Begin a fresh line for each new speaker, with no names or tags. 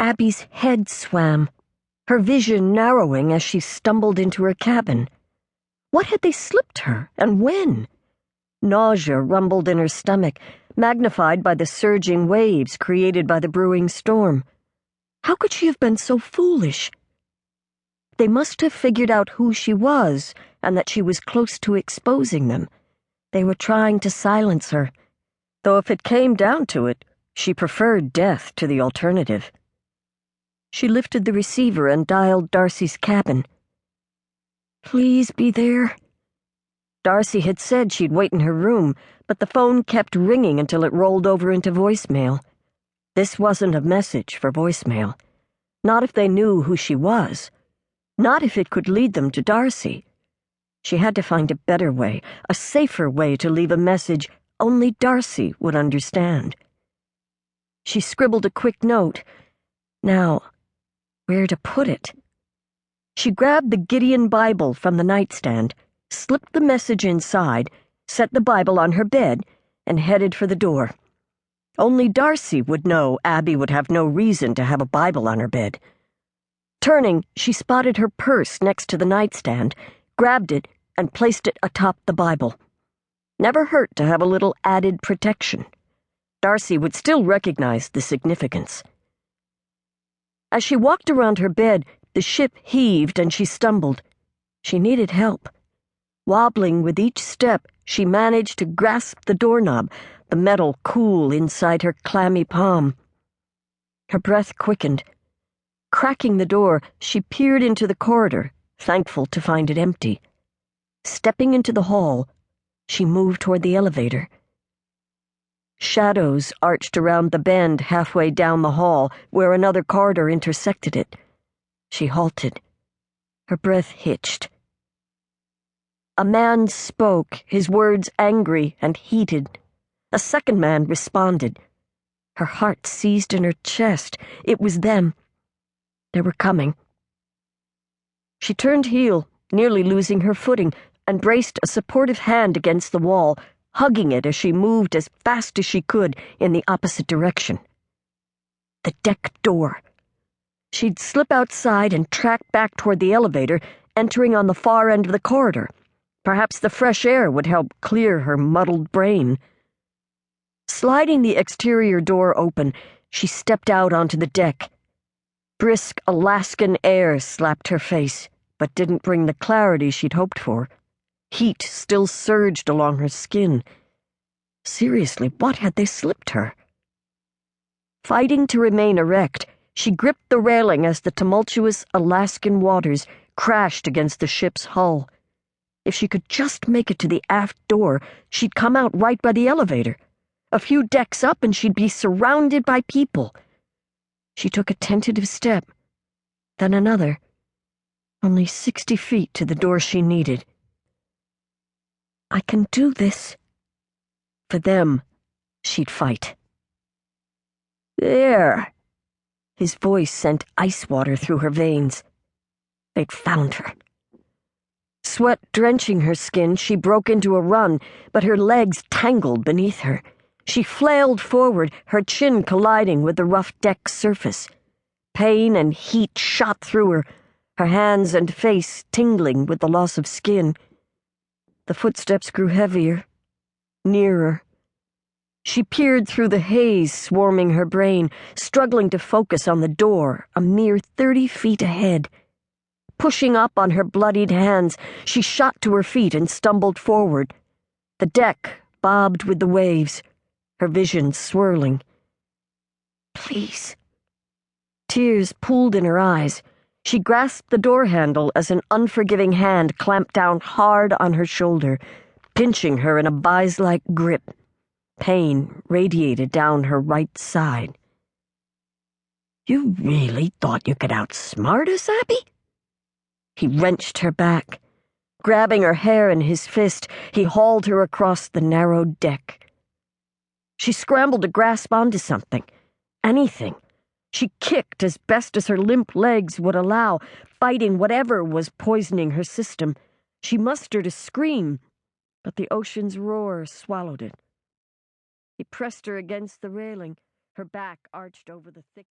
Abby's head swam, her vision narrowing as she stumbled into her cabin. What had they slipped her, and when? Nausea rumbled in her stomach, magnified by the surging waves created by the brewing storm. How could she have been so foolish? They must have figured out who she was, and that she was close to exposing them. They were trying to silence her, though if it came down to it, she preferred death to the alternative. She lifted the receiver and dialed Darcy's cabin. Please be there. Darcy had said she'd wait in her room, but the phone kept ringing until it rolled over into voicemail. This wasn't a message for voicemail. Not if they knew who she was. Not if it could lead them to Darcy. She had to find a better way, a safer way to leave a message only Darcy would understand. She scribbled a quick note. Now, where to put it? She grabbed the Gideon Bible from the nightstand, slipped the message inside, set the Bible on her bed, and headed for the door. Only Darcy would know Abby would have no reason to have a Bible on her bed. Turning, she spotted her purse next to the nightstand, grabbed it, and placed it atop the Bible. Never hurt to have a little added protection. Darcy would still recognize the significance. As she walked around her bed, the ship heaved and she stumbled. She needed help. Wobbling with each step, she managed to grasp the doorknob, the metal cool inside her clammy palm. Her breath quickened. Cracking the door, she peered into the corridor, thankful to find it empty. Stepping into the hall, she moved toward the elevator. Shadows arched around the bend halfway down the hall, where another corridor intersected it. She halted. Her breath hitched. A man spoke, his words angry and heated. A second man responded. Her heart seized in her chest. It was them. They were coming. She turned heel, nearly losing her footing, and braced a supportive hand against the wall, hugging it as she moved as fast as she could in the opposite direction. The deck door. She'd slip outside and track back toward the elevator, entering on the far end of the corridor. Perhaps the fresh air would help clear her muddled brain. Sliding the exterior door open, she stepped out onto the deck. Brisk Alaskan air slapped her face, but didn't bring the clarity she'd hoped for. Heat still surged along her skin. Seriously, what had they slipped her? Fighting to remain erect, she gripped the railing as the tumultuous Alaskan waters crashed against the ship's hull. If she could just make it to the aft door, she'd come out right by the elevator. A few decks up and she'd be surrounded by people. She took a tentative step, then another. Only 60 feet to the door she needed. I can do this. For them, she'd fight. There. His voice sent ice water through her veins. They'd found her. Sweat drenching her skin, she broke into a run, but her legs tangled beneath her. She flailed forward, her chin colliding with the rough deck surface. Pain and heat shot through her hands and face tingling with the loss of skin. The footsteps grew heavier, nearer. She peered through the haze swarming her brain, struggling to focus on the door, a mere 30 feet ahead. Pushing up on her bloodied hands, she shot to her feet and stumbled forward. The deck bobbed with the waves, her vision swirling. Please. Tears pooled in her eyes. She grasped the door handle as an unforgiving hand clamped down hard on her shoulder, pinching her in a vise-like grip. Pain radiated down her right side. You really thought you could outsmart us, Abby? He wrenched her back. Grabbing her hair in his fist, he hauled her across the narrow deck. She scrambled to grasp onto something. Anything. She kicked as best as her limp legs would allow, fighting whatever was poisoning her system. She mustered a scream, but the ocean's roar swallowed it. He pressed her against the railing, her back arched over the thick